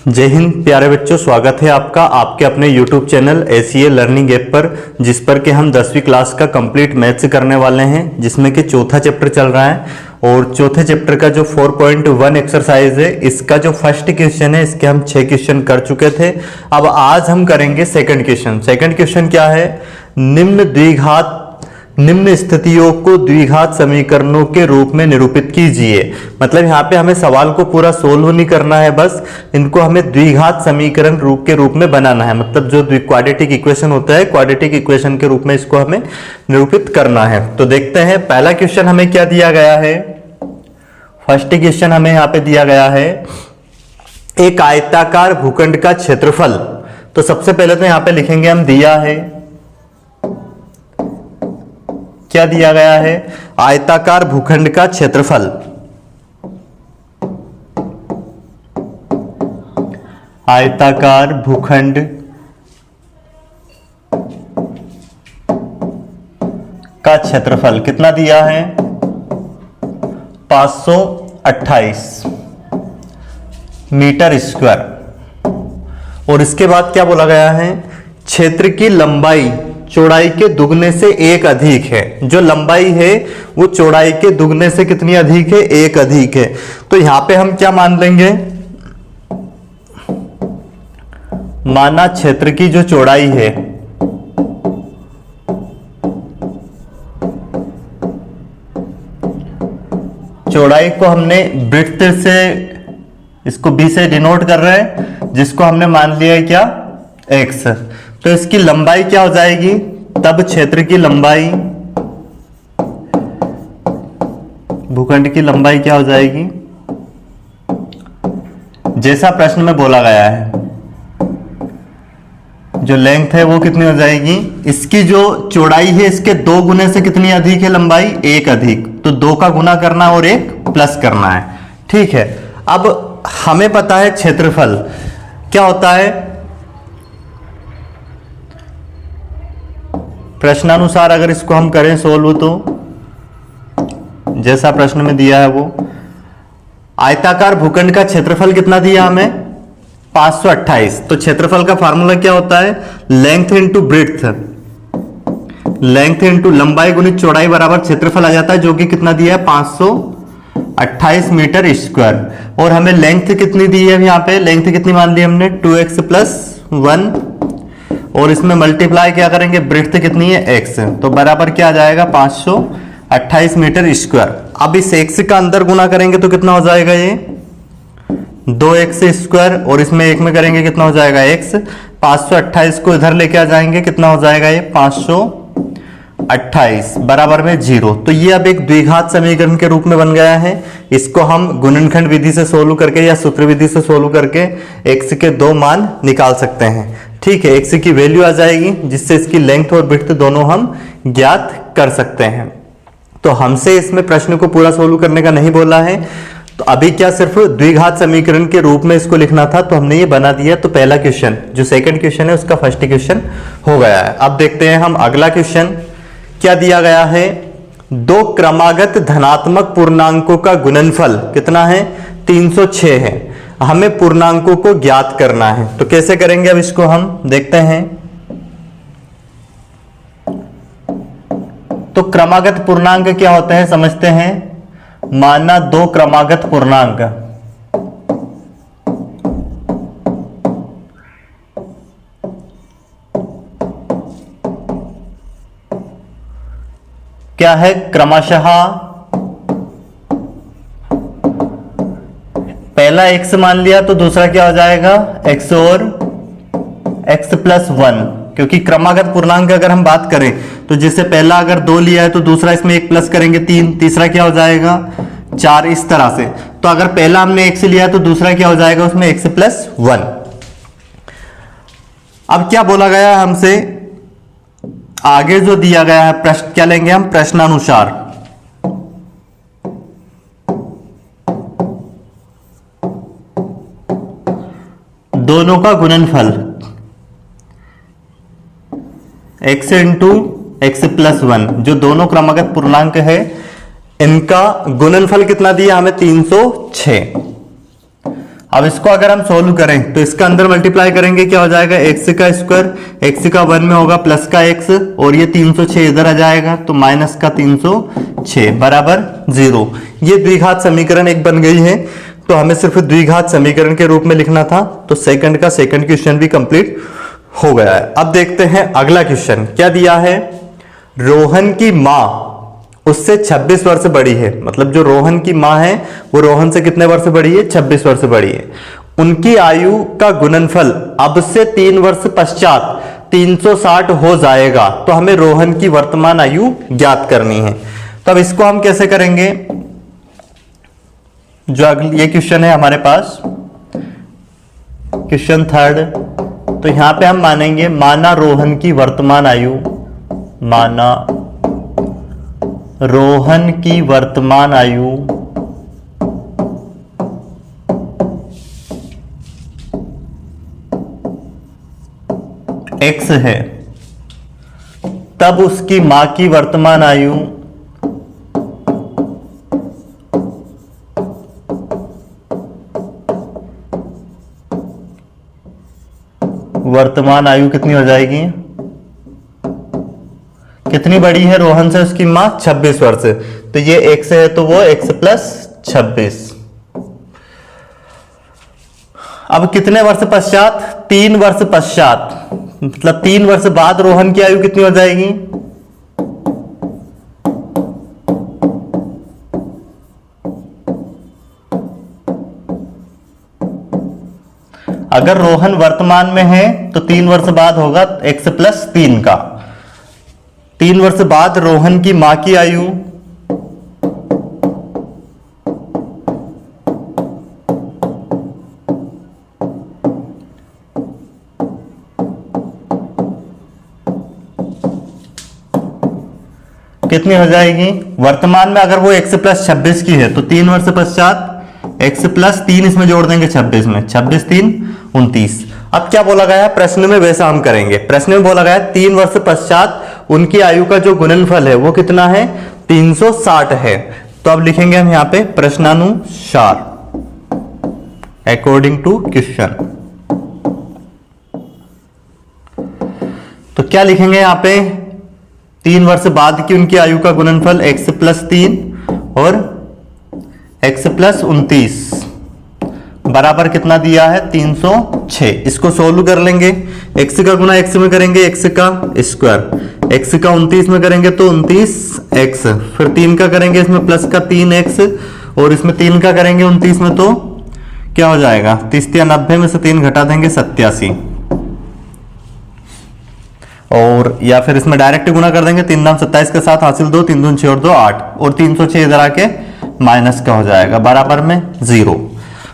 जय हिंद प्यारे बच्चों, स्वागत है आपका आपके अपने YouTube channel ACA learning app पर, जिस पर कि हम 10वीं क्लास का कंप्लीट मैथ्स करने वाले हैं, जिसमें कि चौथा चैप्टर चल रहा है। और चौथे चैप्टर का जो 4.1 एक्सरसाइज है, इसका जो फर्स्ट क्वेश्चन है, इसके हम 6 क्वेश्चन कर चुके थे। अब आज हम करेंगे सेकंड क्वेश्चन। सेकंड क्वेश्चन क्या है? निम्न स्थितियों को द्विघात समीकरणों के रूप में निरूपित कीजिए। मतलब यहाँ पे हमें सवाल को पूरा सोल्व नहीं करना है, बस इनको हमें द्विघात समीकरण रूप के रूप में बनाना है। मतलब जो क्वाड्रेटिक इक्वेशन होता है, क्वाड्रेटिक इक्वेशन के रूप में इसको हमें निरूपित करना है। तो देखते हैं पहला क्वेश्चन हमें क्या दिया गया है। फर्स्ट क्वेश्चन हमें यहाँ पे दिया गया है एक आयताकार भूखंड का क्षेत्रफल। तो सबसे पहले तो यहाँ पे लिखेंगे हम, दिया है, क्या दिया गया है? आयताकार भूखंड का क्षेत्रफल। आयताकार भूखंड का क्षेत्रफल कितना दिया है? 528 मीटर स्क्वायर। और इसके बाद क्या बोला गया है? क्षेत्र की लंबाई चौड़ाई के दुगने से एक अधिक है। जो लंबाई है वो चौड़ाई के दुगने से कितनी अधिक है? एक अधिक है। तो यहां पे हम क्या मान लेंगे? माना क्षेत्र की जो चौड़ाई है, चौड़ाई को हमने ब्रेड्थ से, इसको बी से डिनोट कर रहे हैं, जिसको हमने मान लिया है क्या? एक्स। तो इसकी लंबाई क्या हो जाएगी? तब क्षेत्र की लंबाई, भूखंड की लंबाई क्या हो जाएगी? जैसा प्रश्न में बोला गया है, जो लेंथ है वो कितनी हो जाएगी? इसकी जो चौड़ाई है, इसके 2 गुने से कितनी अधिक है लंबाई? 1 अधिक। तो 2 का गुना करना और 1 प्लस करना है। ठीक है। अब हमें पता है क्षेत्रफल क्या होता है। प्रश्नानुसार अगर इसको हम करें सोल्व, तो जैसा प्रश्न में दिया है वो, आयताकार भूखंड का क्षेत्रफल कितना दिया हमें? 528। तो क्षेत्रफल का फार्मूला क्या होता है? Length into breadth, length into लंबाई गुणित चौड़ाई बराबर क्षेत्रफल आ जाता है, जो कि कितना दिया है? 528 मीटर स्क्वायर। और हमें लेंथ कितनी दी है? यहाँ पे लेंथ कितनी मान ली हमने? 2x + 1, और इसमें मल्टीप्लाई क्या करेंगे? ब्रेड्थ कितनी है? x। तो बराबर क्या आ जाएगा? 528 मीटर स्क्वायर। अब इस x का अंदर गुना करेंगे तो कितना हो जाएगा? ये 2x स्क्वायर, और इसमें 1 में करेंगे कितना हो जाएगा? x। 528 को इधर लेके आ जाएंगे, कितना हो जाएगा? ये 528 बराबर में 0। तो ये अब एक द्विघात समीकरण के रूप में बन गया है। इसको हम गुणनखंड विधि से सोल्व करके या सूत्र विधि से सोल्व करके x के 2 मान निकाल सकते हैं। ठीक है। x की वैल्यू आ जाएगी, जिससे इसकी लेंथ और ब्रेड्थ दोनों हम ज्ञात कर सकते हैं। तो हमसे इसमें प्रश्न को पूरा सोल्व करने का नहीं बोला है, तो अभी क्या सिर्फ द्विघात समीकरण के रूप में इसको लिखना था, तो हमने ये बना दिया। तो पहला क्वेश्चन, जो सेकंड क्वेश्चन है, उसका फर्स्ट क्वेश्चन हो गया है। अब देखते हैं हम अगला क्वेश्चन क्या दिया गया है। 2 क्रमागत धनात्मक पूर्णांकों का गुणनफल कितना है? 306 है। हमें पूर्णांकों को ज्ञात करना है। तो कैसे करेंगे? अब इसको हम देखते हैं। तो क्रमागत पूर्णांक क्या होते हैं समझते हैं। माना 2 क्रमागत पूर्णांक, क्या है? क्रमशः पहला x मान लिया तो दूसरा क्या हो जाएगा? x और x + 1। क्योंकि क्रमागत पूर्णांक अगर हम बात करें, तो जैसे पहला अगर 2 लिया है तो दूसरा इसमें 1 प्लस करेंगे 3, तीसरा क्या हो जाएगा? 4, इस तरह से। तो अगर पहला हमने x लिया तो दूसरा क्या हो जाएगा? उसमें x + 1। अब क्या बोला गया है हमसे? आगे जो दिया गया है प्रश्न, क्या लेंगे हम? प्रश्नानुसार। दोनों का गुणनफल x इंटू x + 1, जो दोनों क्रमागत पूर्णांक है, इनका गुणनफल कितना दिया हमें? 306। अब इसको अगर हम सोल्व करें तो इसका अंदर मल्टीप्लाई करेंगे, क्या हो जाएगा, x का स्क्वायर, x का 1 में होगा प्लस का x, और ये 306 इधर आ जाएगा तो माइनस का 306 बराबर 0। ये द्विघात समीकरण एक बन गई है, तो हमें सिर्फ द्विघात समीकरण के रूप में लिखना था, तो सेकंड क्वेश्चन भी कंप्लीट हो गया है। अब देखते हैं अगला क्वेश्चन क्या दिया है। रोहन की माँ उससे 26 वर्ष बड़ी है, मतलब जो रोहन की माँ है वो रोहन से कितने वर्ष बड़ी है, 26 वर्ष बड़ी है। उनकी आयु का गुणनफल अब से 3 वर्ष पश्चात 360 हो जाएगा, तो हमें रोहन की वर्तमान आयु ज्ञात करनी है। तो अब इसको हम कैसे करेंगे, जो अगली ये क्वेश्चन है हमारे पास, क्वेश्चन 3, तो यहां पे हम मानेंगे माना रोहन की वर्तमान आयु, माना रोहन की वर्तमान आयु x है, तब उसकी मां की वर्तमान आयु कितनी हो जाएगी, कितनी बड़ी है रोहन से उसकी मां, 26 वर्ष। तो ये x है तो वो x प्लस 26। अब कितने वर्ष पश्चात, 3 वर्ष पश्चात, मतलब 3 वर्ष बाद रोहन की आयु कितनी हो जाएगी, अगर रोहन वर्तमान में है तो 3 वर्ष बाद होगा x प्लस 3 का। 3 वर्ष बाद रोहन की मां की आयु कितनी हो जाएगी, वर्तमान में अगर वो x प्लस 26 की है तो 3 वर्ष पश्चात x प्लस 3 इसमें जोड़ देंगे 26 में, 26 3 29। अब क्या बोला गया है प्रश्न में, वैसा हम करेंगे। प्रश्न में बोला गया है 3 वर्ष पश्चात उनकी आयु का जो गुणनफल है वो कितना है, 360 है। तो अब लिखेंगे हम यहां पे प्रश्नानुसार, अकॉर्डिंग टू क्वेश्चन। तो क्या लिखेंगे यहां पे, 3 वर्ष बाद की उनकी आयु का गुणनफल x प्लस 3 और x प्लस 29 बराबर कितना दिया है, 306। इसको सोल्व कर लेंगे, x का गुना x में करेंगे x का स्क्वायर, x का 29 में करेंगे तो 29x, फिर 3 का करेंगे इसमें प्लस का 3x, और इसमें 3 का करेंगे 29 में तो क्या हो जाएगा, 30 या 90 में से 3 घटा देंगे 87, और या फिर इसमें डायरेक्ट गुना कर देंगे, 3 9 27 के साथ हासिल 2, 3 2 6 और 2 8, और 306 इधर आके माइनस का हो जाएगा बराबर में 0।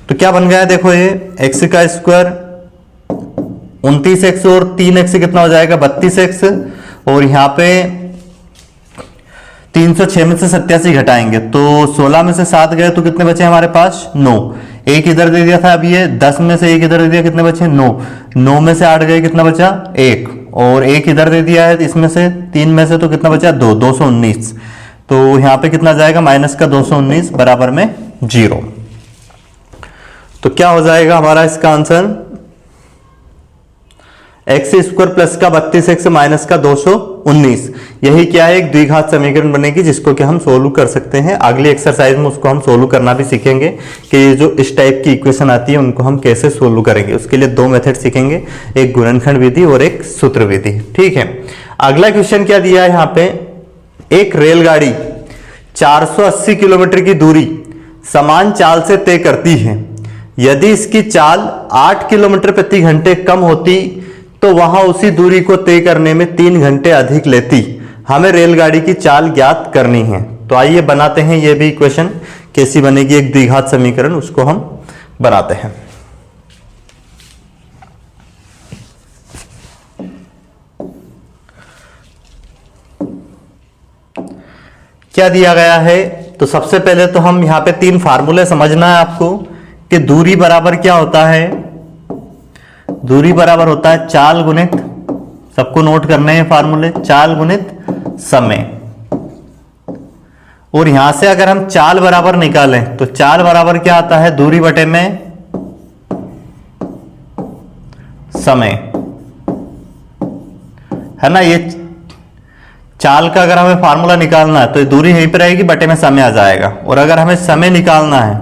तो क्या बन गया है, देखो ये x का स्क्वायर 29x और 3x कितना हो जाएगा 32x, और यहाँ पे 306 में से 87 घटाएंगे तो 16 में से 7 गए तो कितने बचे हमारे पास, 9। एक इधर दे दिया था, अब ये 10 में से एक इधर दे दिया, कितने बचे 9। 9 में से 8 गए, कितना बचा 1, और एक इधर दे दिया है इसमें से 3 में से, तो कितना बचा 2, 219। तो यहाँ पे कितना जाएगा माइनस का 219 बराबर में 0। तो क्या हो जाएगा हमारा इसका आंसर, एक्स स्क्वायर प्लस का 32x माइनस का 219। यही क्या है, एक द्विघात समीकरण बनेगी जिसको कि हम सोल्व कर सकते हैं। अगली एक्सरसाइज में उसको हम सोल्व करना भी सीखेंगे कि ये जो इस टाइप की इक्वेशन आती है उनको हम कैसे सोल्व करेंगे। उसके लिए 2 मेथड सीखेंगे, एक गुणनखंड विधि और एक सूत्र विधि। ठीक है, अगला क्वेश्चन क्या दिया है यहाँ पे, एक रेलगाड़ी 480 किलोमीटर की दूरी समान चाल से तय करती है। यदि इसकी चाल 8 किलोमीटर प्रति घंटे कम होती तो वहां उसी दूरी को तय करने में 3 घंटे अधिक लेती। हमें रेलगाड़ी की चाल ज्ञात करनी है। तो आइए बनाते हैं ये भी इक्वेशन, कैसी बनेगी एक द्विघात समीकरण, उसको हम बनाते हैं। क्या दिया गया है, तो सबसे पहले तो हम यहां पे 3 फार्मूले समझना है आपको कि दूरी बराबर क्या होता है। दूरी बराबर होता है चाल गुणित, सबको नोट करने हैं फार्मूले, चाल गुणित समय। और यहां से अगर हम चाल बराबर निकालें तो चाल बराबर क्या आता है, दूरी बटे में समय, है ना। ये चाल का अगर हमें फार्मूला निकालना है तो ये दूरी यहीं पर रहेगी, बटे में समय आ जाएगा। और अगर हमें समय निकालना है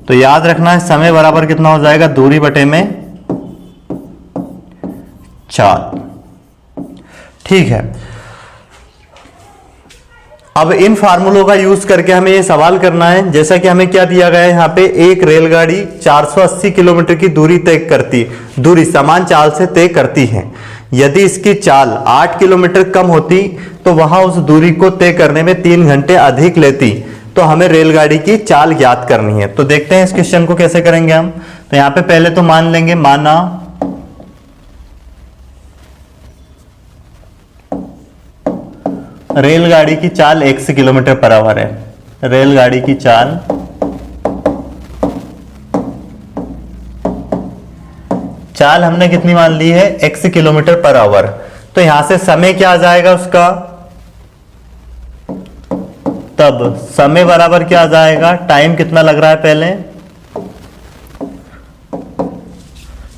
तो याद रखना है समय बराबर कितना हो जाएगा, दूरी बटे में चाल। ठीक है, अब इन फार्मूलों का यूज करके हमें ये सवाल करना है। जैसा कि हमें क्या दिया गया है यहाँ पे, एक रेलगाड़ी 480 किलोमीटर की दूरी समान चाल से तय करती है। यदि इसकी चाल 8 किलोमीटर कम होती तो वहां उस दूरी को तय करने में 3 घंटे अधिक लेती। तो हमें रेलगाड़ी की चाल ज्ञात करनी है। तो देखते हैं इस क्वेश्चन को कैसे करेंगे हम। तो यहाँ पे पहले तो मान लेंगे, माना रेलगाड़ी की चाल x किलोमीटर पर आवर है। रेलगाड़ी की चाल हमने कितनी मान ली है, x किलोमीटर पर आवर। तो यहां से समय क्या आ जाएगा उसका, तब समय बराबर क्या आ जाएगा, टाइम कितना लग रहा है पहले,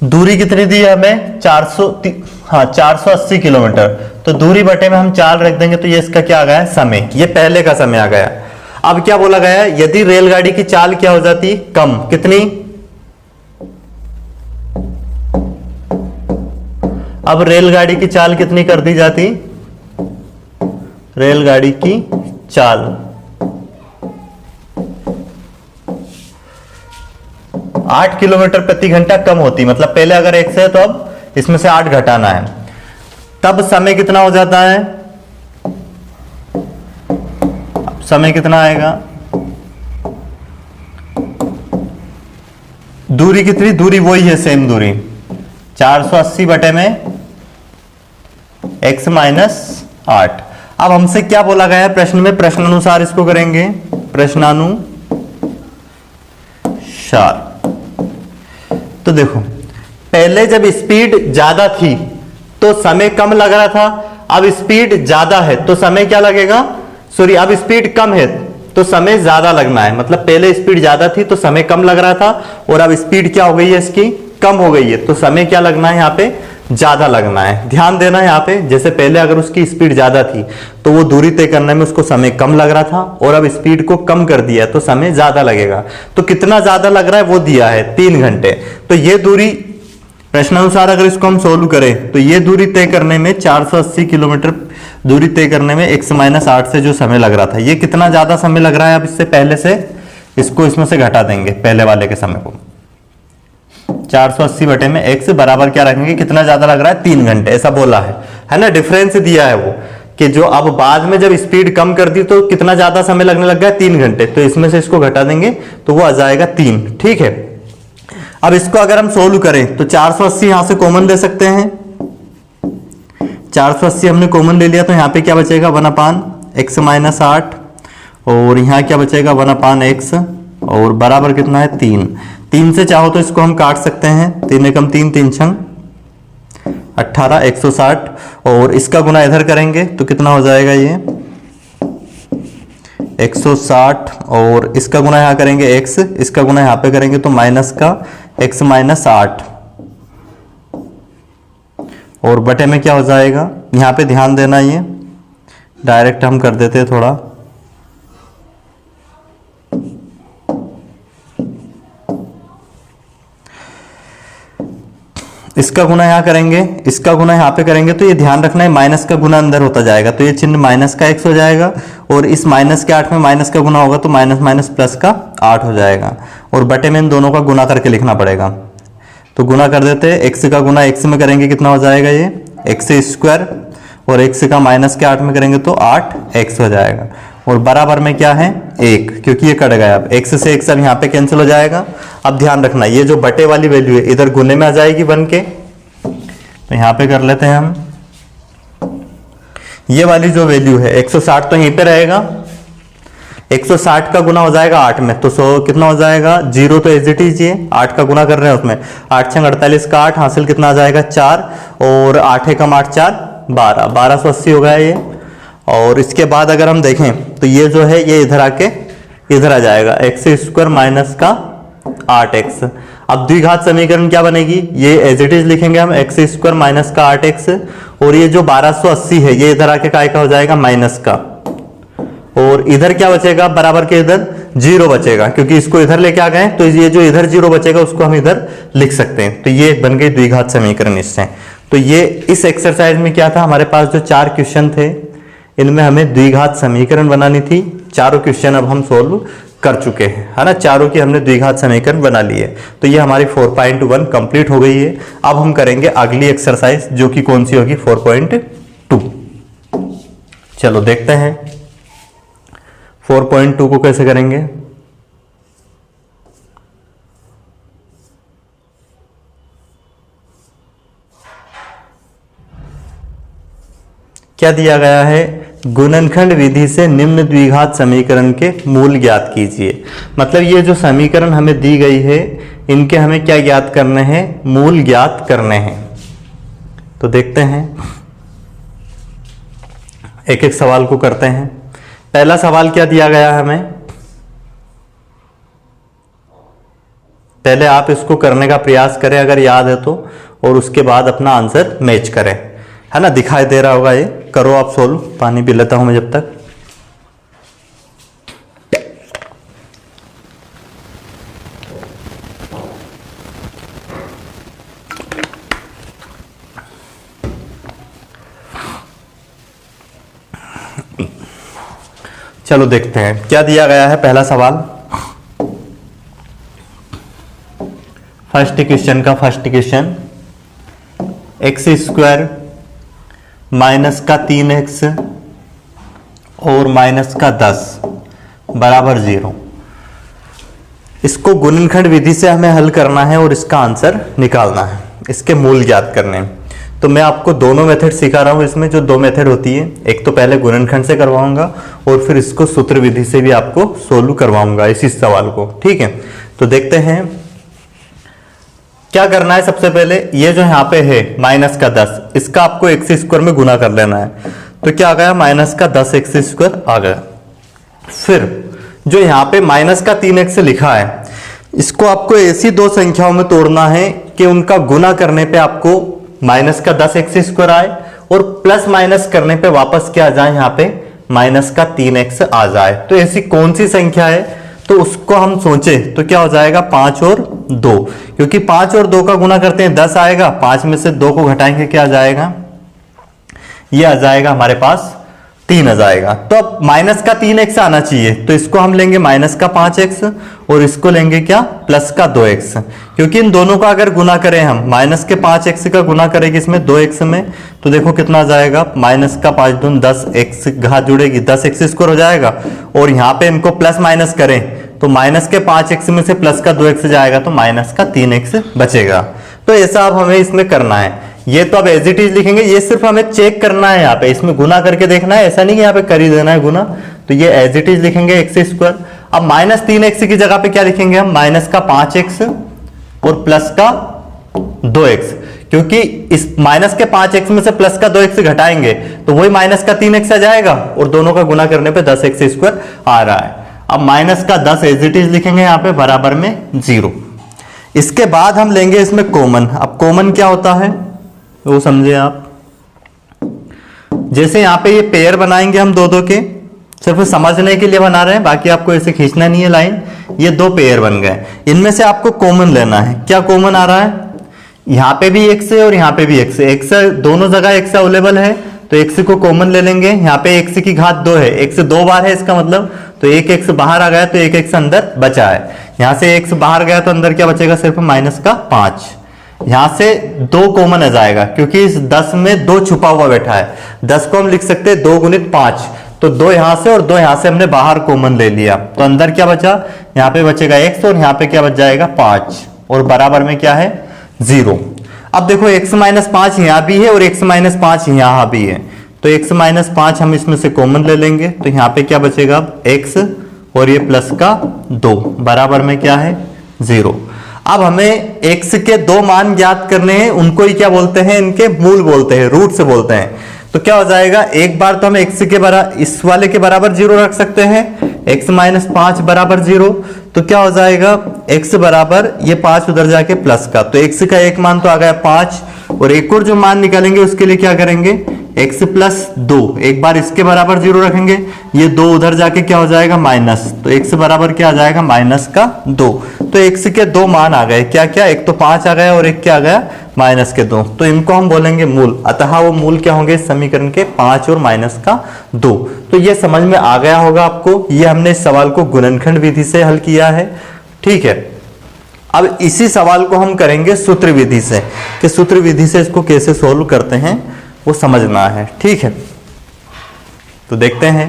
दूरी कितनी दी है हमें 480 किलोमीटर। तो दूरी बटे में हम 4 रख देंगे तो ये इसका क्या आ गया, समय। ये पहले का समय आ गया। अब क्या बोला गया है, यदि रेलगाड़ी की चाल क्या हो जाती, कम, कितनी, अब रेलगाड़ी की चाल कितनी कर दी जाती, रेलगाड़ी की चाल 8 किलोमीटर प्रति घंटा कम होती। मतलब पहले अगर x है तो अब इसमें से 8 घटाना है, तब समय कितना हो जाता है, समय कितना आएगा, दूरी कितनी, दूरी वही है, सेम दूरी 480 बटे में x माइनस 8। अब हमसे क्या बोला गया है प्रश्न में, प्रश्नानुसार इसको करेंगे, प्रश्नानुसार। तो देखो, पहले जब स्पीड ज्यादा थी तो समय कम लग रहा था, अब स्पीड ज्यादा है तो समय क्या लगेगा, सॉरी अब स्पीड कम है तो समय ज्यादा लगना है। मतलब पहले स्पीड ज्यादा थी तो समय कम लग रहा था, और अब स्पीड क्या हो गई है इसकी, कम हो गई है, तो समय क्या लगना है यहाँ पे, ज्यादा लगना है। ध्यान देना यहाँ पे, जैसे पहले अगर उसकी स्पीड ज्यादा थी तो वो दूरी तय करने में उसको समय कम लग रहा था, और अब स्पीड को कम कर दिया तो समय ज्यादा लगेगा। तो कितना ज्यादा लग रहा है वो दिया है 3 घंटे। तो ये दूरी प्रश्नानुसार अगर इसको हम सोल्व करें तो ये दूरी तय करने में 480 किलोमीटर दूरी तय करने में x माइनस 8 से जो समय लग रहा था, ये कितना ज्यादा समय लग रहा है। अब इससे पहले से इसको इसमें से घटा देंगे, पहले वाले के समय को। 480 बटे में x बराबर क्या रखेंगे, कितना ज्यादा लग रहा है, 3 घंटे, ऐसा बोला है ना। डिफरेंस दिया है वो कि जो अब बाद में जब स्पीड कम कर दी तो कितना ज्यादा समय लगने लग गया, 3 घंटे। तो इसमें से इसको घटा देंगे तो वो आ जाएगा 3। ठीक है, अब इसको अगर हम सोल्व करें तो 480 यहां से कॉमन ले सकते हैं। 480 हमने कॉमन ले लिया तो यहां पे क्या बचेगा, 1/x माइनस 8, और यहां क्या बचेगा 1/x, और बराबर कितना है 3। 3 से चाहो तो इसको हम काट सकते हैं, 3 एकम 3, 3 छंग 18, 160, और इसका गुना इधर करेंगे तो कितना हो जाएगा ये 160, और इसका गुना यहाँ करेंगे x, इसका गुना यहाँ पे करेंगे तो माइनस का x माइनस 8, और बटे में क्या हो जाएगा, यहाँ पे ध्यान देना, ये डायरेक्ट हम कर देते हैं थोड़ा, इसका गुना यहाँ करेंगे, इसका गुना यहाँ पे करेंगे, तो ये ध्यान रखना है माइनस का गुना अंदर होता जाएगा, तो ये चिन्ह माइनस का x हो जाएगा, और इस माइनस के 8 में माइनस का गुना होगा तो माइनस माइनस प्लस का 8 हो जाएगा, और बटे में इन दोनों का गुना करके लिखना पड़ेगा। तो गुना कर देते हैं, x का गुना x में करेंगे कितना हो जाएगा, ये x स्क्वायर, और x का माइनस के 8 में करेंगे तो 8x हो जाएगा, और बराबर में क्या है 1, क्योंकि ये कट गया। अब x से x अब यहाँ पे कैंसिल हो जाएगा। अब ध्यान रखना, ये जो बटे वाली वैल्यू है इधर गुने में आ जाएगी बन के, तो यहाँ पे कर लेते हैं हम, ये वाली जो वैल्यू है 160 तो यहीं पे रहेगा, 160 का गुना हो जाएगा 8 में, तो 100 कितना हो जाएगा, 0 तो एज इट इज, ये 8 का गुना कर रहे हैं उसमें, 8 छंग 48 का 8 हासिल कितना आ जाएगा 4, और 8 एकम 8 4 12, 1280 हो गया ये। और इसके बाद अगर हम देखें तो ये जो है ये इधर आके इधर आ जाएगा, x स्क्वायर माइनस का 8x। अब द्विघात समीकरण क्या बनेगी, ये एज इट इज लिखेंगे हम, एक्स स्क्वायर माइनस का 8x, और ये जो 1280 है ये इधर आके काय का हो जाएगा, माइनस का, और इधर क्या बचेगा, बराबर के इधर 0 बचेगा, क्योंकि इसको इधर लेके आ गए, तो ये जो इधर 0 बचेगा उसको हम इधर लिख सकते हैं। तो ये बन गई द्विघात समीकरण इससे। तो ये इस एक्सरसाइज में क्या था, हमारे पास जो 4 क्वेश्चन थे इनमें हमें द्विघात समीकरण बनानी थी। चारों क्वेश्चन अब हम सोल्व कर चुके हैं, है ना, चारों की हमने द्विघात समीकरण बना ली है। तो ये हमारी 4.1 कंप्लीट हो गई है। अब हम करेंगे अगली एक्सरसाइज, जो कि कौन सी होगी, 4.2। चलो देखते हैं 4.2 को कैसे करेंगे। क्या दिया गया है, गुणनखंड विधि से निम्न द्विघात समीकरण के मूल ज्ञात कीजिए। मतलब ये जो समीकरण हमें दी गई है इनके हमें क्या ज्ञात करने हैं, मूल ज्ञात करने हैं। तो देखते हैं, एक एक सवाल को करते हैं। पहला सवाल क्या दिया गया है हमें, पहले आप इसको करने का प्रयास करें अगर याद है तो, और उसके बाद अपना आंसर मैच करें, है ना, दिखाई दे रहा होगा ये। करो आप सोल्व, पानी पी लेता हूं मैं जब तक। चलो देखते हैं क्या दिया गया है। पहला सवाल, first question, x square minus का 3x और माइनस का 10 बराबर 0। इसको गुणनखंड विधि से हमें हल करना है और इसका आंसर निकालना है, इसके मूल ज्ञात करने हैं। तो मैं आपको दोनों मेथड सिखा रहा हूं इसमें, जो 2 मेथड होती है, एक तो पहले गुणनखंड से करवाऊंगा और फिर इसको सूत्र विधि से भी आपको सोल्व करवाऊंगा इसी सवाल को, ठीक है। तो देखते हैं क्या करना है। सबसे पहले ये जो यहाँ पे है माइनस का 10, इसका आपको एक्स स्क्वायर में गुना कर लेना है। तो क्या आ गया, माइनस का 10 एक्स स्क्वायर आ गया। फिर जो यहाँ पे माइनस का 3x लिखा है, इसको आपको ऐसी 2 संख्याओं में तोड़ना है कि उनका गुना करने पे आपको माइनस का 10 एक्स स्क्वायर आए और प्लस माइनस करने पे वापस क्या आ जाए, यहाँ पे माइनस का 3x आ जाए। तो ऐसी कौन सी संख्या है, तो उसको हम सोचे तो क्या हो जाएगा, 5 और 2, क्योंकि 5 और 2 का गुना करते हैं 10 आएगा, 5 में से 2 को घटाएंगे क्या आ जाएगा, ये आ जाएगा हमारे पास 3 आ जाएगा। तो अब माइनस का 3x आना चाहिए, तो इसको हम लेंगे माइनस का 5x और इसको लेंगे क्या, प्लस का 2x, क्योंकि इन दोनों का अगर गुना करें हम, माइनस के 5x का गुना करेंगे इसमें 2x में, तो देखो कितना आ जाएगा, माइनस का 5 दूनी 10x घात जुड़ेगी 10x स्क्वायर हो जाएगा, और यहाँ पे इनको प्लस माइनस करें तो माइनस के 5x में से प्लस का 2x जाएगा तो माइनस का 3x बचेगा। तो ऐसा अब हमें इसमें करना है। ये तो अब एज इट इज लिखेंगे, ये सिर्फ हमें चेक करना है, यहाँ पे इसमें गुना करके देखना है, ऐसा नहीं कि यहाँ पे कर ही देना है गुना। तो ये एज इट इज लिखेंगे एक्स स्क्वायर। अब माइनस 3x की जगह पे क्या लिखेंगे हम, माइनस का 5x और प्लस का 2x, क्योंकि इस माइनस के 5x में से प्लस का 2x घटाएंगे तो वही माइनस का 3x आ जाएगा, और दोनों का गुना करने पे 10x स्क्वायर आ रहा है। अब माइनस का 10 एज इट इज लिखेंगे यहाँ पे बराबर में 0। इसके बाद हम लेंगे इसमें कॉमन। अब कॉमन क्या होता है वो समझे आप, जैसे यहाँ पे ये पेयर बनाएंगे हम 2-2 के, सिर्फ समझने के लिए बना रहे हैं, बाकी आपको ऐसे खींचना नहीं है लाइन। ये 2 पेयर बन गए, इनमें से आपको कॉमन लेना है। क्या कॉमन आ रहा है, यहाँ पे भी x है और यहाँ पे भी x है, x दोनों जगह x अवेलेबल है, तो x को कॉमन ले लेंगे। यहाँ पे x की घात 2 है, x 2 बार है इसका मतलब, तो एक x बाहर आ गया तो एक x अंदर बचा है। यहाँ से x बाहर गया तो अंदर क्या बचेगा, सिर्फ माइनस का 5। यहाँ से 2 कॉमन आ जाएगा, क्योंकि इस 10 में 2 छुपा हुआ बैठा है। 10 को हम लिख सकते हैं 2 गुणित 5, तो 2 यहाँ से और 2 यहाँ से हमने बाहर कॉमन ले लिया, तो अंदर क्या बचा, यहाँ पे बचेगा x और यहाँ पे क्या बच जाएगा 5, और बराबर में क्या है 0। अब देखो x माइनस 5 यहाँ भी है और x माइनस 5 यहाँ भी है, तो x माइनस 5 हम इसमें से कॉमन ले लेंगे, तो यहाँ पे क्या बचेगा x और ये प्लस का 2 बराबर में क्या है 0। अब हमें x के 2 मान ज्ञात करने हैं, उनको ही क्या बोलते हैं, इनके मूल बोलते हैं, रूट से बोलते हैं। तो क्या हो जाएगा, एक बार तो हम x के बराबर, इस वाले के बराबर 0 रख सकते हैं, x माइनस 5 बराबर 0। तो क्या हो जाएगा, x बराबर ये 5 उधर जाके प्लस का, तो x का एक मान तो आ गया 5, और एक और जो मान निकालेंगे उसके लिए क्या करेंगे, x प्लस 2, एक बार इसके बराबर 0 रखेंगे, ये 2 उधर जाके क्या हो जाएगा माइनस, तो x बराबर क्या आ जाएगा माइनस का 2। तो x के दो मान आ गए, क्या क्या, एक तो 5 आ गया और एक क्या आ गया माइनस के 2, तो इनको हम बोलेंगे मूल। अतः वो मूल क्या होंगे समीकरण के 5 और माइनस का 2। तो ये समझ में आ गया होगा आपको, ये हमने इस सवाल को गुणनखंड विधि से हल किया है। ठीक है, अब इसी सवाल को हम करेंगे सूत्र विधि से, कि सूत्र विधि से इसको कैसे सोल्व करते हैं वो समझना है। ठीक है, तो देखते हैं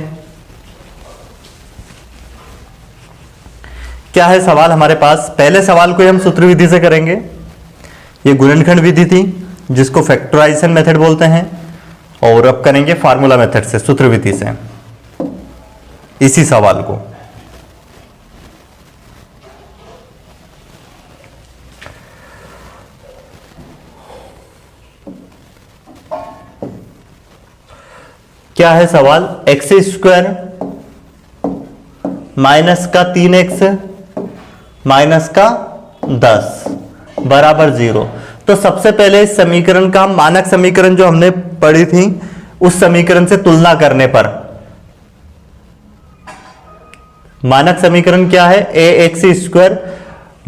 क्या है सवाल हमारे पास। पहले सवाल को हम सूत्र विधि से करेंगे, ये गुणनखंड विधि थी जिसको फैक्टराइजेशन मेथड बोलते हैं, और अब करेंगे फार्मूला मेथड से, सूत्र विधि से इसी सवाल को। क्या है सवाल, एक्स स्क्वायर माइनस का 3x माइनस का 10 बराबर 0। तो सबसे पहले इस समीकरण का मानक समीकरण जो हमने पढ़ी थी उस समीकरण से तुलना करने पर, मानक समीकरण क्या है, ax स्क्वायर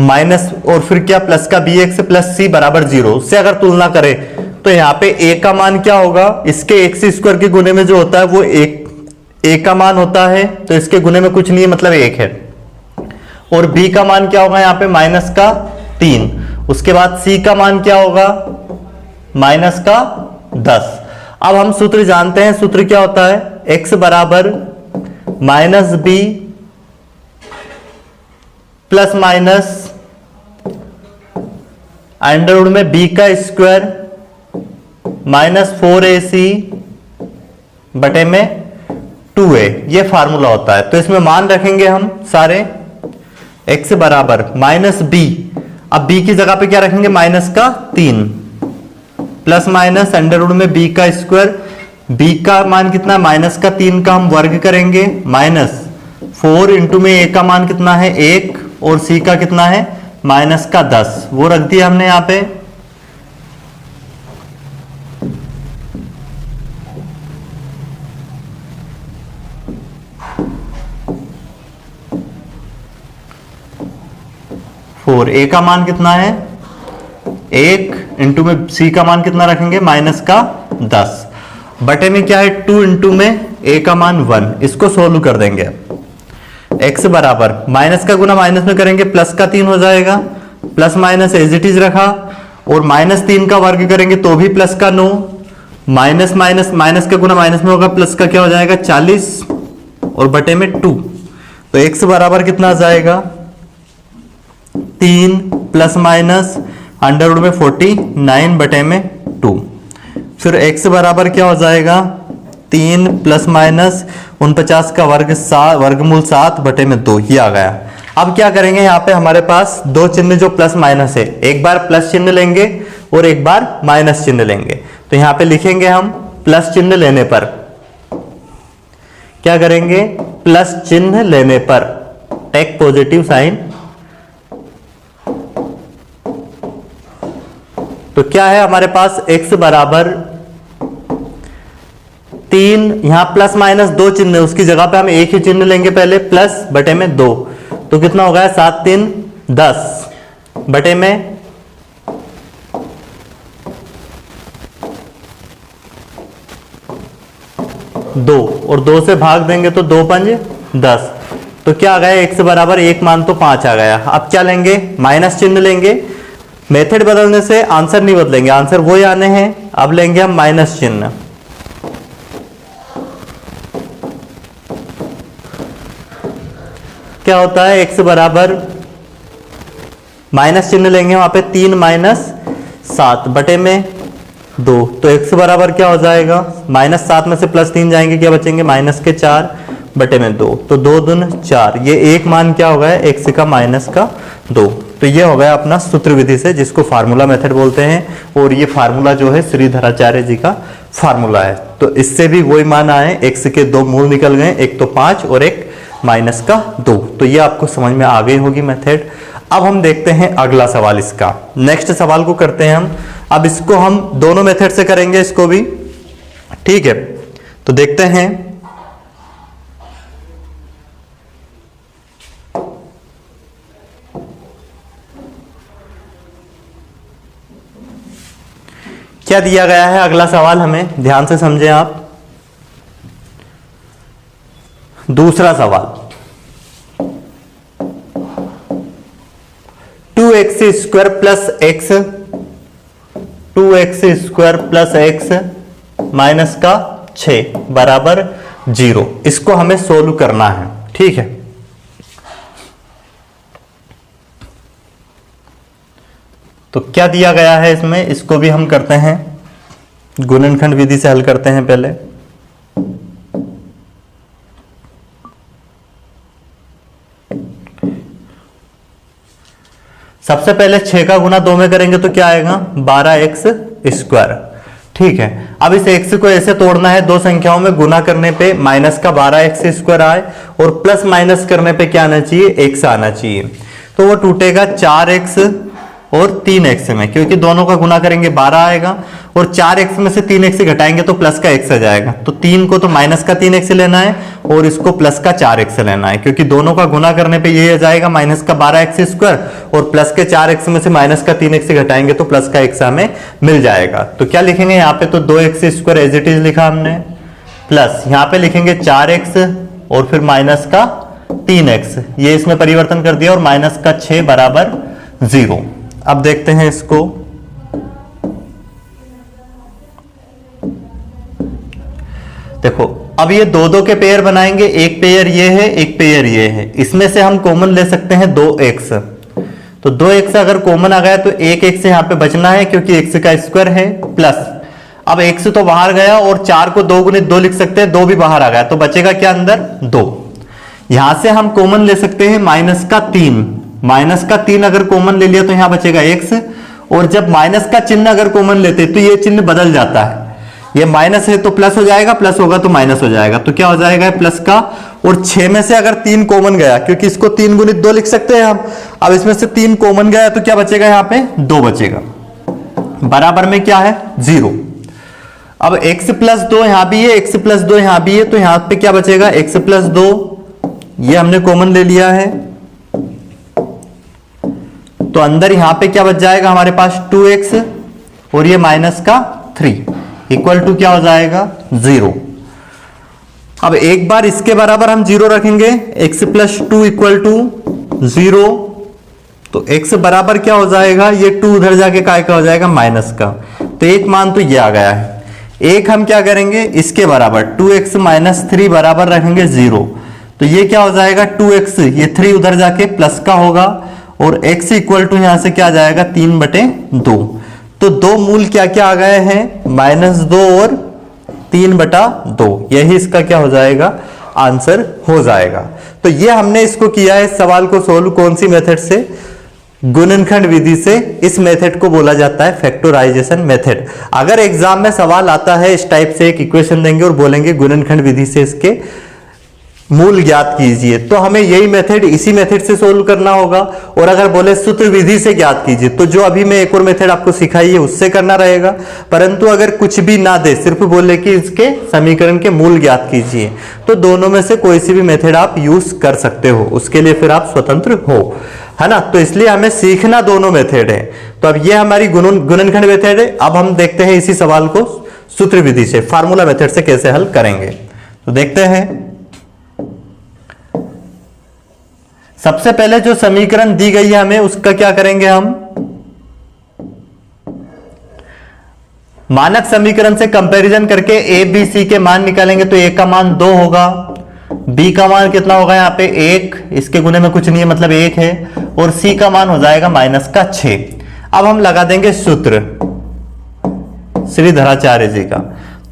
माइनस और फिर क्या प्लस का bx प्लस c बराबर 0 से अगर तुलना करें तो यहां पे a का मान क्या होगा, इसके x स्क्वायर के गुने में जो होता है वो a का मान होता है, तो इसके गुने में कुछ नहीं है मतलब 1 है, और b का मान क्या होगा यहाँ पे माइनस का 3, उसके बाद c का मान क्या होगा माइनस का 10। अब हम सूत्र जानते हैं, सूत्र क्या होता है, x बराबर minus b plus minus under root में b का स्क्वायर माइनस 4ac बटे में 2a, ये फार्मूला होता है। तो इसमें मान रखेंगे हम सारे, x बराबर माइनस b, अब b की जगह पे क्या रखेंगे माइनस का 3 प्लस माइनस अंडर रूट में b का स्क्वायर, b का मान कितना माइनस का 3 का हम वर्ग करेंगे, माइनस 4 इंटू में a का मान कितना है 1 और c का कितना है माइनस का 10, वो रख दिया हमने यहां पे। फोर, ए का मान कितना है 1 इंटू में सी का मान कितना रखेंगे माइनस का 10 बटे में क्या है 2 इंटू में ए का मान 1, इसको सोल्व कर देंगे। x बराबर माइनस का गुना माइनस में करेंगे प्लस का 3 हो जाएगा, plus minus as it is रखा, और माइनस 3 का वर्ग करेंगे तो भी प्लस का 9, माइनस माइनस माइनस का गुना माइनस में होगा, प्लस का क्या हो जाएगा 40 और बटे में 2, तो x बराबर कितना आ जाएगा 3 प्लस माइनस अंडर रूट में 49 बटे में 2, फिर x बराबर क्या हो जाएगा 3 प्लस माइनस 49 का वर्ग वर्गमूल 7 बटे में 2, ये आ गया। अब क्या करेंगे, यहाँ पे हमारे पास दो चिन्ह जो प्लस माइनस है, एक बार प्लस चिन्ह लेंगे और एक बार माइनस चिन्ह लेंगे। तो यहाँ पे लिखेंगे हम प्लस चिन्ह लेने पर, क्या करेंगे प्लस चिन्ह लेने पर टेक पॉजिटिव साइन, तो क्या है हमारे पास x बराबर 3, यहां प्लस माइनस 2 चिन्ह है, उसकी जगह पे हम एक ही चिन्ह लेंगे पहले, प्लस बटे में 2, तो कितना होगा 7 3 10 बटे में 2, और 2 से भाग देंगे तो 2 5 10, तो क्या आ गया x बराबर 1 मान तो 5 आ गया। अब क्या लेंगे माइनस चिन्ह लेंगे, मेथड बदलने से आंसर नहीं बदलेंगे, आंसर वो ही आने हैं। अब लेंगे हम माइनस चिन्ह, क्या होता है x बराबर माइनस चिन्ह लेंगे वहां पे 3 माइनस 7 बटे में 2, तो x बराबर क्या हो जाएगा माइनस 7 में से प्लस 3 जाएंगे, क्या बचेंगे माइनस के 4 बटे में 2, तो 2 दून 4, ये एक मान क्या हो गया x का माइनस का 2। तो ये हो गया अपना सूत्र विधि से, जिसको फार्मूला मेथड बोलते हैं, और ये फार्मूला जो है श्रीधराचार्य जी का फार्मूला है। तो इससे भी वही मान आए, x के दो मूल निकल गए, एक तो 5 और एक माइनस का 2। तो ये आपको समझ में आ गई होगी मेथड। अब हम देखते हैं अगला सवाल इसका। नेक्स्ट सवाल को करते हैं हम। अब इसको हम दोनों मेथड से करेंगे इसको भी, ठीक है। तो देखते हैं। क्या दिया गया है अगला सवाल, हमें ध्यान से समझें आप। दूसरा सवाल, 2x square plus x, 2x square plus x minus का 6 बराबर 0। इसको हमें सोल्व करना है, ठीक है। तो क्या दिया गया है इसमें, इसको भी हम करते हैं, गुणनखंड विधि से हल करते हैं पहले। सबसे पहले 6 का गुना 2 में करेंगे तो क्या आएगा, 12x स्क्वायर, ठीक है। अब इस x को ऐसे तोड़ना है, दो संख्याओं में गुना करने पे माइनस का 12x स्क्वायर आए और प्लस माइनस करने पे क्या आना चाहिए, x आना चाहिए। तो वो टूटेगा 4x और 3x में, क्योंकि दोनों का गुना करेंगे 12 आएगा और 4x में से 3x घटाएंगे तो प्लस का x आ जाएगा। तो 3 को तो माइनस का 3x लेना है और इसको प्लस का 4x लेना है, क्योंकि दोनों का गुना करने पे ये आ जाएगा माइनस का 12x स्क्वायर और प्लस के 4x में से माइनस का 3x घटाएंगे तो प्लस का x हमें मिल जाएगा। तो क्या लिखेंगे यहाँ पे, तो 2x square as it is लिखा हमने, प्लस यहाँ पे लिखेंगे 4x और फिर माइनस का 3x, ये इसमें परिवर्तन कर दिया और माइनस का 6 बराबर 0। अब देखते हैं इसको। देखो अब ये दो दो के पेयर बनाएंगे, एक पेयर ये है, एक पेयर ये है। इसमें से हम कॉमन ले सकते हैं 2x। तो 2x अगर कॉमन आ गया तो एक x यहां पे बचना है, क्योंकि x का स्क्वायर है, प्लस अब x तो बाहर गया और 4 को 2 गुणित 2 लिख सकते हैं, 2 भी बाहर आ गया तो बचेगा क्या अंदर, 2। यहां से हम कॉमन ले सकते हैं माइनस का 3, माइनस का 3 अगर कॉमन ले लिया तो यहां बचेगा x, और जब माइनस का चिन्ह अगर कॉमन लेते तो ये चिन्ह बदल जाता है, ये माइनस है तो प्लस हो जाएगा, प्लस होगा तो माइनस हो जाएगा। तो क्या हो जाएगा प्लस का, और 6 में से अगर 3 कॉमन गया, क्योंकि इसको 3 गुणित 2 लिख सकते हैं हम, अब इसमें से 3 कॉमन गया तो क्या बचेगा, यहाँ पे 2 बचेगा, बराबर में क्या है 0। अब x प्लस 2 यहां भी है, x प्लस 2 यहां भी है, तो यहां पे क्या बचेगा, x प्लस 2 ये हमने कॉमन ले लिया है, तो अंदर यहां पे क्या बच जाएगा हमारे पास 2x और ये माइनस का 3 इक्वल टू क्या हो जाएगा 0। अब एक बार इसके बराबर हम 0 रखेंगे, x प्लस 2 इक्वल टू 0, तो x बराबर क्या हो जाएगा, ये 2 उधर जाके काय का हो जाएगा माइनस का, तो एक मान तो ये आ गया है। एक हम क्या करेंगे इसके बराबर 2x माइनस 3 बराबर रखेंगे 0, तो ये क्या हो जाएगा 2x, ये 3 उधर जाके प्लस का होगा और x इक्वल टू यहां से क्या आ जाएगा 3/2। तो दो मूल क्या क्या आ गए हैं, -2 और 3/2, यही इसका क्या हो जाएगा आंसर हो जाएगा। तो ये हमने इसको किया है, इस सवाल को सोल्व कौन सी मेथड से, गुणनखंड विधि से। इस मेथड को बोला जाता है फैक्टराइजेशन मेथड। अगर एग्जाम में सवाल आता है इस टाइप से, एक इक्वेशन देंगे और बोलेंगे गुणनखंड विधि से इसके मूल ज्ञात कीजिए, तो हमें यही मेथड, इसी मेथड से सोल्व करना होगा। और अगर बोले सूत्र विधि से ज्ञात कीजिए, तो जो अभी मैं एक और मेथड आपको सिखाई है उससे करना रहेगा। परंतु अगर कुछ भी ना दे, सिर्फ बोले कि इसके समीकरण के मूल ज्ञात कीजिए, तो दोनों में से कोई सी भी मेथड आप यूज कर सकते हो, उसके लिए फिर आप स्वतंत्र हो, है ना। तो इसलिए हमें सीखना दोनों मेथड है। तो अब ये हमारी गुणनखंड मेथड है। अब हम देखते हैं इसी सवाल को सूत्र विधि से, फार्मूला मेथड से कैसे हल करेंगे। तो देखते हैं, सबसे पहले जो समीकरण दी गई है हमें, उसका क्या करेंगे हम, मानक समीकरण से कंपैरिजन करके ए बी सी के मान निकालेंगे। तो ए का मान 2 होगा, बी का मान कितना होगा यहाँ पे 1, इसके गुने में कुछ नहीं है मतलब 1 है, और सी का मान हो जाएगा -6। अब हम लगा देंगे सूत्र श्रीधराचार्य जी का।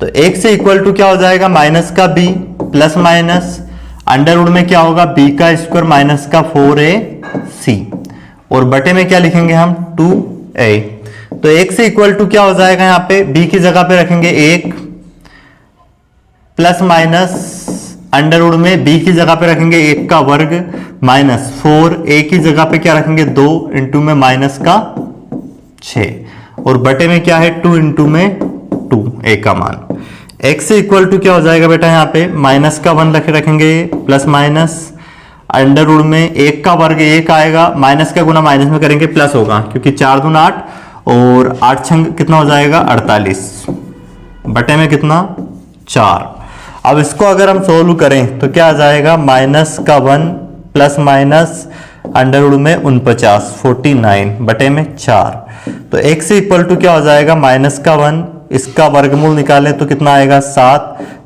तो 1 से इक्वल टू क्या हो जाएगा -b plus minus under root में क्या होगा b का स्क्वायर माइनस का 4ac, और बटे में क्या लिखेंगे हम 2a। तो 1 से इक्वल टू क्या हो जाएगा, यहाँ पे b की जगह पे रखेंगे 1 प्लस माइनस अंडर रूट में b की जगह पे रखेंगे 1 का वर्ग माइनस 4, a की जगह पे क्या रखेंगे 2 इंटू में माइनस का 6 और बटे में क्या है 2 इंटू में 2 a का मान। x इक्वल टू क्या हो जाएगा बेटा, यहाँ पे माइनस का 1 रखेंगे प्लस माइनस अंडर रूट में 1 का वर्ग 1 आएगा, माइनस का गुना माइनस में करेंगे प्लस होगा क्योंकि 4 दूना 8 और 8 छंग कितना हो जाएगा 48 बटे में कितना 4। अब इसको अगर हम सोल्व करें तो क्या आ जाएगा माइनस का 1 प्लस माइनस अंडर रूट में 49 49 बटे में 4। तो x इक्वल टू क्या हो जाएगा माइनस का 1, इसका वर्गमूल निकालें तो कितना आएगा 7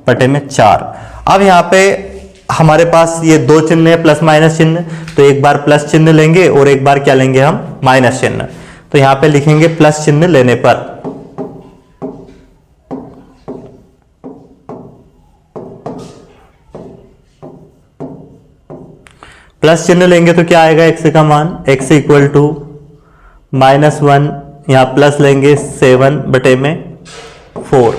बटे में 4। अब यहाँ पे हमारे पास ये दो चिन्ह है प्लस माइनस चिन्ह, तो एक बार प्लस चिन्ह लेंगे और एक बार क्या लेंगे हम माइनस चिन्ह। तो यहां पे लिखेंगे प्लस चिन्ह लेने पर प्लस चिन्ह लेंगे तो क्या आएगा x का मान, x इक्वल टू -1 यहां प्लस लेंगे 7 बटे में 4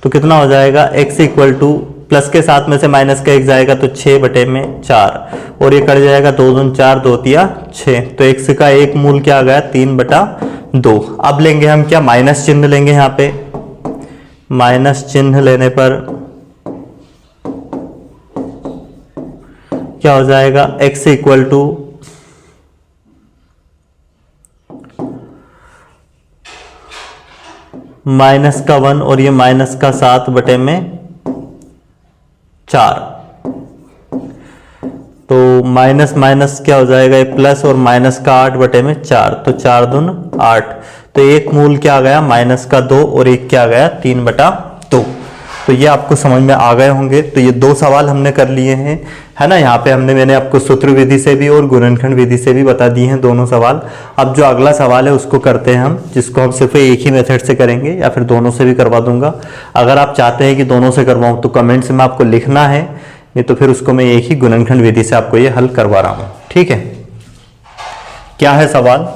तो कितना हो जाएगा x इक्वल टू प्लस के साथ में से माइनस का 1 जाएगा तो 6 बटे में 4 और ये कट जाएगा 2 दूनी 4 2 तिया 6। तो x का एक मूल क्या आ गया 3/2। अब लेंगे हम क्या माइनस चिन्ह लेंगे, यहाँ पे माइनस चिन्ह लेने पर क्या हो जाएगा x इक्वल टू माइनस का 1 और ये माइनस का 7 बटे में 4। तो माइनस माइनस क्या हो जाएगा प्लस और माइनस का 8 बटे में 4 तो 4 दून 8। तो एक मूल क्या आ गया माइनस का 2 और एक क्या आ गया 3/2। तो ये आपको समझ में आ गए होंगे। तो ये दो सवाल हमने कर लिए हैं, है ना। यहाँ पे मैंने आपको सूत्र विधि से भी और गुणनखंड विधि से भी बता दिए हैं दोनों सवाल। अब जो अगला सवाल है उसको करते हैं हम, जिसको हम सिर्फ एक ही मेथड से करेंगे या फिर दोनों से भी करवा दूंगा। अगर आप चाहते हैं कि दोनों से करवाऊं तो कमेंट्स में आपको लिखना है, नहीं तो फिर उसको मैं एक ही गुणनखंड विधि से आपको ये हल करवा रहा हूँ, ठीक है। क्या है सवाल,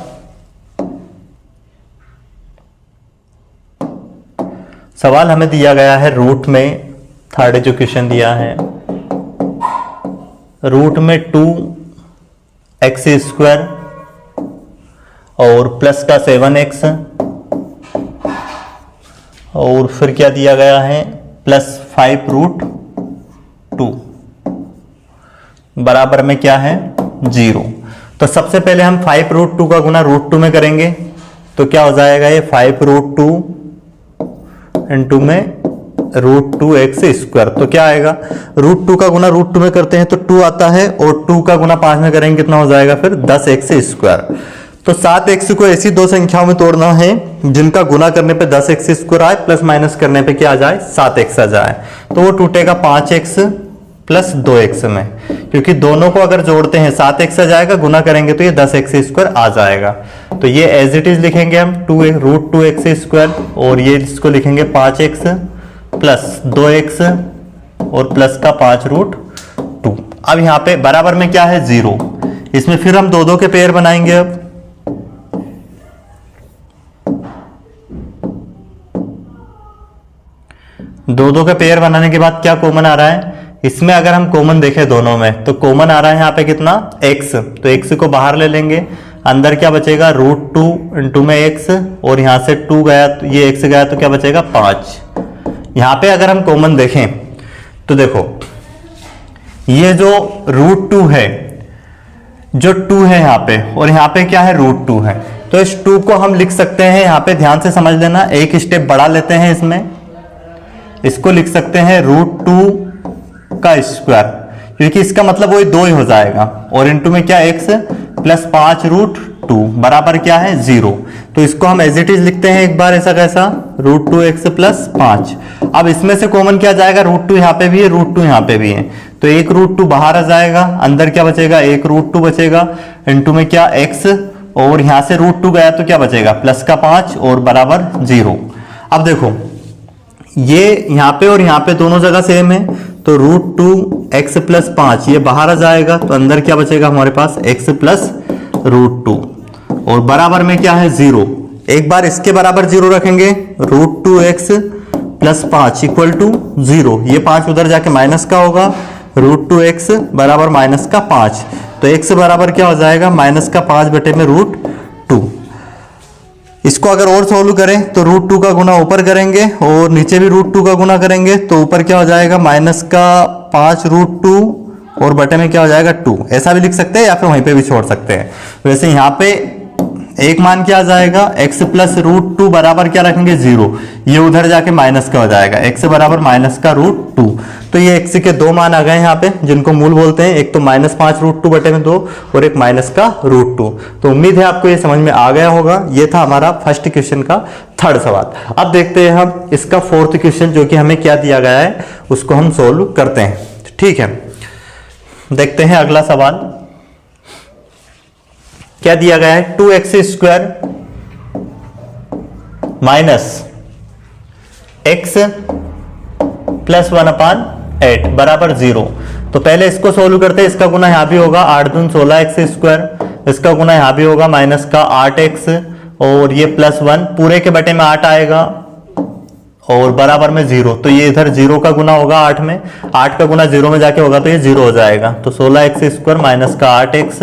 सवाल हमें दिया गया है रूट में, थर्ड एजुकेशन दिया है, रूट में 2x² और प्लस का 7x और फिर क्या दिया गया है प्लस 5√2 बराबर में क्या है 0। तो सबसे पहले हम 5√2 का गुना √2 में करेंगे तो क्या हो जाएगा ये 5√2 इंटू में √2x²। तो क्या आएगा √2 का गुना √2 में करते हैं तो 2 आता है और 2 का गुना 5 में करेंगे कितना हो जाएगा फिर 10x²। तो 7x को ऐसी दो संख्याओं में तोड़ना है जिनका गुना करने पे 10x² आए प्लस माइनस करने पे क्या आ जाए 7x आ जाए। तो वो टूटेगा 5x प्लस 2x में, क्योंकि दोनों को अगर जोड़ते हैं 7x आ जाएगा, गुना करेंगे तो ये 10x² आ जाएगा। तो ये एज इट इज लिखेंगे हम √2x² और ये इसको लिखेंगे 5x प्लस 2x और प्लस का 5√2। अब यहाँ पे बराबर में क्या है 0, इसमें फिर हम दो के पेयर बनाएंगे। अब दो के पेयर बनाने के बाद क्या कॉमन आ रहा है, इसमें अगर हम कॉमन देखें दोनों में तो कॉमन आ रहा है यहाँ पे कितना x। तो x को बाहर ले लेंगे, अंदर क्या बचेगा √2 इंटू में x और यहां से 2 गया तो ये x गया तो क्या बचेगा 5। यहाँ पे अगर हम कॉमन देखें तो देखो ये जो √2 है, जो 2 है यहाँ पे और यहाँ पे क्या है √2 है, तो इस 2 को हम लिख सकते हैं, यहाँ पे ध्यान से समझ लेना, एक स्टेप बढ़ा लेते हैं इसमें, इसको लिख सकते हैं √2 का स्क्वायर, क्योंकि इसका मतलब वही 2 ही हो जाएगा और इनटू में क्या x प्लस 5√2 बराबर क्या है 0। तो इसको हम एज इट इज लिखते हैं एक बार ऐसा कैसा √2x प्लस 5। अब इसमें से कॉमन क्या जाएगा, √2 यहाँ पे भी है, √2 यहाँ पे भी है, तो एक √2 बाहर आ जाएगा, अंदर क्या बचेगा एक √2 बचेगा, इनटू में क्या x और यहां से √2 गया तो क्या बचेगा प्लस का 5 और बराबर 0। अब देखो ये यहाँ पे और यहाँ पे दोनों जगह सेम है, तो √2x प्लस 5 ये बाहर आ जाएगा, तो अंदर क्या बचेगा हमारे पास x प्लस √2 और बराबर में क्या है 0। एक बार इसके बराबर 0 रखेंगे, √2x प्लस 5 इक्वल टू 0, ये 5 उधर जाके माइनस का होगा √2x बराबर माइनस का 5। तो x बराबर क्या हो जाएगा, माइनस का 5 बटे में √2। इसको अगर और सोल्व करें तो √2 का गुना ऊपर करेंगे और नीचे भी √2 का गुना करेंगे, तो ऊपर क्या हो जाएगा, माइनस का 5 √2 और बटे में क्या हो जाएगा 2। ऐसा भी लिख सकते हैं या फिर वहीं पे भी छोड़ सकते हैं। वैसे यहाँ पे एक मान क्या आ जाएगा, x प्लस √2 बराबर क्या रखेंगे 0, ये उधर जाके माइनस का हो जाएगा, x बराबर माइनस का √2। तो ये x के दो मान आ गए यहाँ पे जिनको मूल बोलते हैं, एक तो -5 √2 बटे में 2 और एक माइनस का √2। तो उम्मीद है आपको ये समझ में आ गया होगा। ये था हमारा फर्स्ट क्वेश्चन का थर्ड सवाल। अब देखते हैं हम इसका फोर्थ क्वेश्चन, जो कि हमें क्या दिया गया है उसको हम सोल्व करते हैं। ठीक है, देखते हैं अगला सवाल क्या दिया गया है। 2x² माइनस x प्लस 1/8 बराबर 0। तो पहले इसको सोल्व करते हैं। इसका गुना यहां भी होगा 8 दूनी 16x², इसका गुना यहां भी होगा माइनस का 8x और ये +1 पूरे के बटे में 8 आएगा और बराबर में 0। तो ये इधर 0 का गुना होगा 8 में, 8 का गुना 0 में जाके होगा तो ये 0 हो जाएगा। तो 16x² माइनस का 8x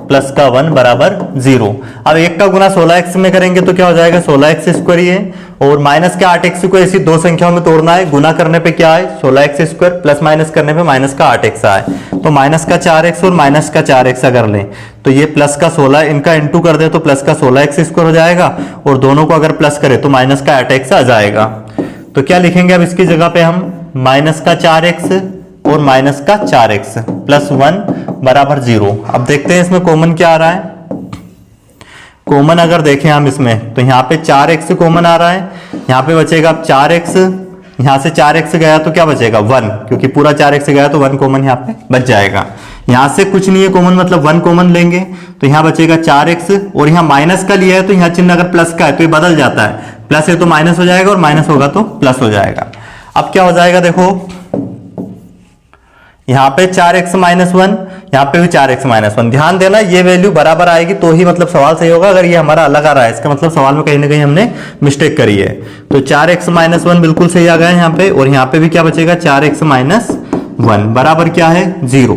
प्लस का 1 बराबर 0। अब 1 का गुना 16x में करेंगे तो क्या हो जाएगा, 16x² ही है और माइनस के 8x को ऐसी दो संख्याओं में तोड़ना है। गुना करने पे क्या है 16x² प्लस माइनस करने पे माइनस का 8x आए, तो माइनस का 4x और माइनस का 4x अगर लें तो ये प्लस का 16 इनका इंटू कर दे तो प्लस का 16x² हो जाएगा और दोनों को अगर प्लस करें तो माइनस का 8x आ जाएगा। तो क्या लिखेंगे अब इसकी जगह पे हम, माइनस का 4x और माइनस का 4x प्लस 1 बराबर 0। अब देखते हैं इसमें कॉमन क्या आ रहा है। कॉमन अगर देखें हम इसमें तो यहाँ पे 4x कॉमन आ रहा है, यहाँ पे बचेगा अब 4x, यहाँ से 4x गया तो क्या बचेगा 1, क्योंकि पूरा 4x गया तो 1 कॉमन यहाँ पे बच जाएगा। यहाँ से कुछ नहीं है कॉमन, मतलब 1 कॉमन लेंगे तो यहाँ बचेगा 4x और यहाँ माइनस का लिया है तो यहाँ चिन्ह अगर प्लस का है तो ये बदल जाता है, प्लस है तो माइनस हो जाएगा और माइनस होगा तो प्लस हो जाएगा। अब क्या हो जाएगा देखो, यहाँ पे 4x माइनस 1, यहाँ पे भी 4x माइनस 1। ध्यान देना ये वैल्यू बराबर आएगी तो ही मतलब सवाल सही होगा। अगर ये हमारा अलग आ रहा है इसका मतलब सवाल में कहीं ना कहीं हमने मिस्टेक करी है। तो 4x माइनस 1 बिल्कुल सही आ गया यहाँ पे और यहाँ पे भी क्या बचेगा 4x माइनस 1 बराबर क्या है 0।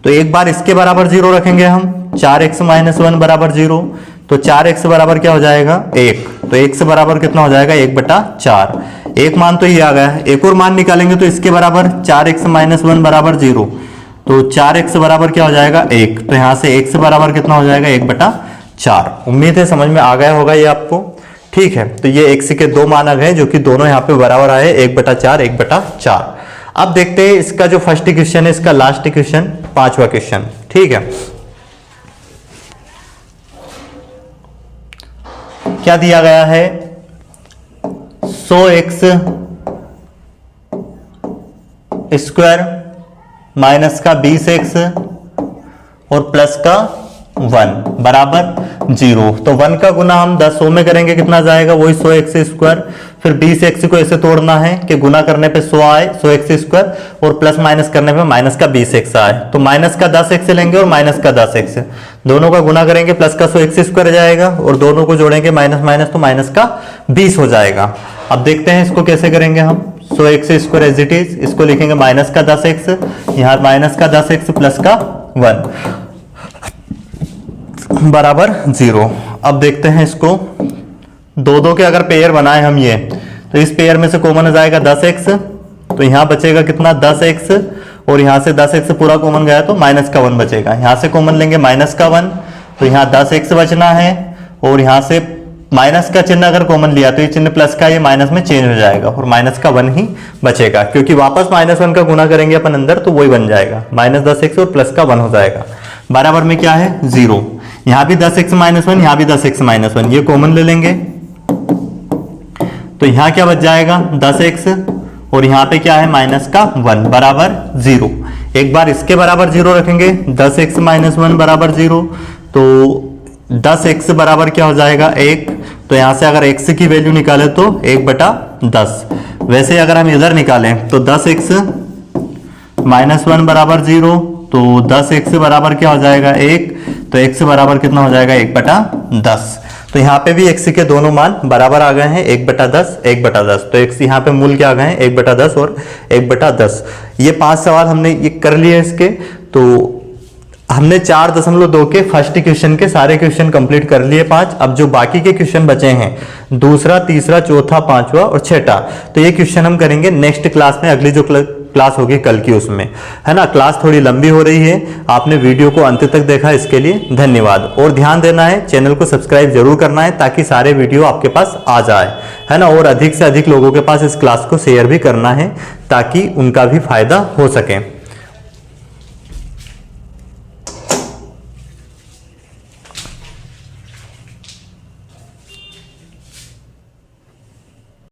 तो एक बार इसके बराबर 0 रखेंगे हम, 4x माइनस 1 बराबर 0, तो 4x बराबर क्या हो जाएगा 1। तो 1 से बराबर कितना हो जाएगा 1/4। एक मान तो ये आ गया है, एक और मान निकालेंगे तो इसके बराबर 4x माइनस 1 बराबर 0, तो 4x बराबर क्या हो जाएगा 1। तो यहां से 1 से बराबर कितना हो जाएगा 1/4। उम्मीद है समझ में आ गया होगा ये आपको। ठीक है, तो ये x के दो मान आ गए जो कि दोनों यहाँ पे बराबर आए 1/4 1/4। अब देखते हैं इसका जो फर्स्ट क्वेश्चन है, इसका लास्ट क्वेश्चन, पांचवा क्वेश्चन। ठीक है, क्या दिया गया है 100x² माइनस का 20x और प्लस का 1 बराबर 0। तो 1 का गुना हम 100 में करेंगे कितना जाएगा, वही 100x²। फिर 20x को ऐसे तोड़ना है कि गुना करने पे 100 आए 100x² और प्लस माइनस करने पे माइनस का 20x आए। तो माइनस का 10x लेंगे और माइनस का 10x, दोनों का गुना करेंगे प्लस का 100x² जाएगा और दोनों को जोड़ेंगे माइनस माइनस तो माइनस का 20 हो जाएगा। अब देखते हैं इसको कैसे करेंगे हम। 100x² एज इट इज, इसको लिखेंगे माइनस का 10x, यहाँ माइनस का 10x प्लस का 1 बराबर 0। अब देखते हैं इसको, दो के अगर पेयर बनाए हम ये, तो इस पेयर में से कॉमन हो जाएगा 10x, तो यहां बचेगा कितना 10x और यहां से 10x पूरा कॉमन गया तो माइनस का 1 बचेगा। यहां से कॉमन लेंगे माइनस का 1, तो यहाँ 10x बचना है और यहां से माइनस का चिन्ह अगर कॉमन लिया तो ये चिन्ह प्लस का ये माइनस में चेंज हो जाएगा और माइनस का 1 ही बचेगा, क्योंकि वापस -1 का गुना करेंगे अपन अंदर तो वही बन जाएगा, -10x और प्लस का 1 हो जाएगा। बराबर में क्या है 0। यहां भी 10x माइनस 1, यहां भी 10x माइनस 1, ये कॉमन ले लेंगे तो यहां क्या बच जाएगा 10x और यहां पे क्या है माइनस का 1 बराबर 0। एक बार इसके बराबर 0 रखेंगे, 10x माइनस 1 बराबर 0, तो 10x बराबर क्या हो जाएगा 1। तो यहां से अगर x की वैल्यू निकाले तो 1/10। वैसे अगर हम इधर निकालें तो 10x माइनस 1 बराबर 0, तो 10x बराबर क्या हो जाएगा 1, तो x बराबर कितना हो जाएगा 1/10। तो तो यहाँ पे भी x के दोनों मान बराबर आ गए हैं, 1/10 1/10। तो x यहाँ पे मूल क्या आ गए हैं, 1/10 और 1/10। ये 5 सवाल हमने ये कर लिए इसके। तो हमने 4.2 के फर्स्ट क्वेश्चन के सारे क्वेश्चन कंप्लीट कर लिए 5। अब जो बाकी के क्वेश्चन बचे हैं, दूसरा, तीसरा, चौथा, पांचवा और छठा, तो ये क्वेश्चन हम करेंगे नेक्स्ट क्लास में, अगली जो क्लास होगी कल की, उसमें, है ना। क्लास थोड़ी लंबी हो रही है, आपने वीडियो को अंत तक देखा, इसके लिए धन्यवाद। और ध्यान देना है, चैनल को सब्सक्राइब जरूर करना है ताकि सारे वीडियो आपके पास आ जाए, है ना। और अधिक से अधिक लोगों के पास इस क्लास को शेयर भी करना है ताकि उनका भी फायदा हो सके।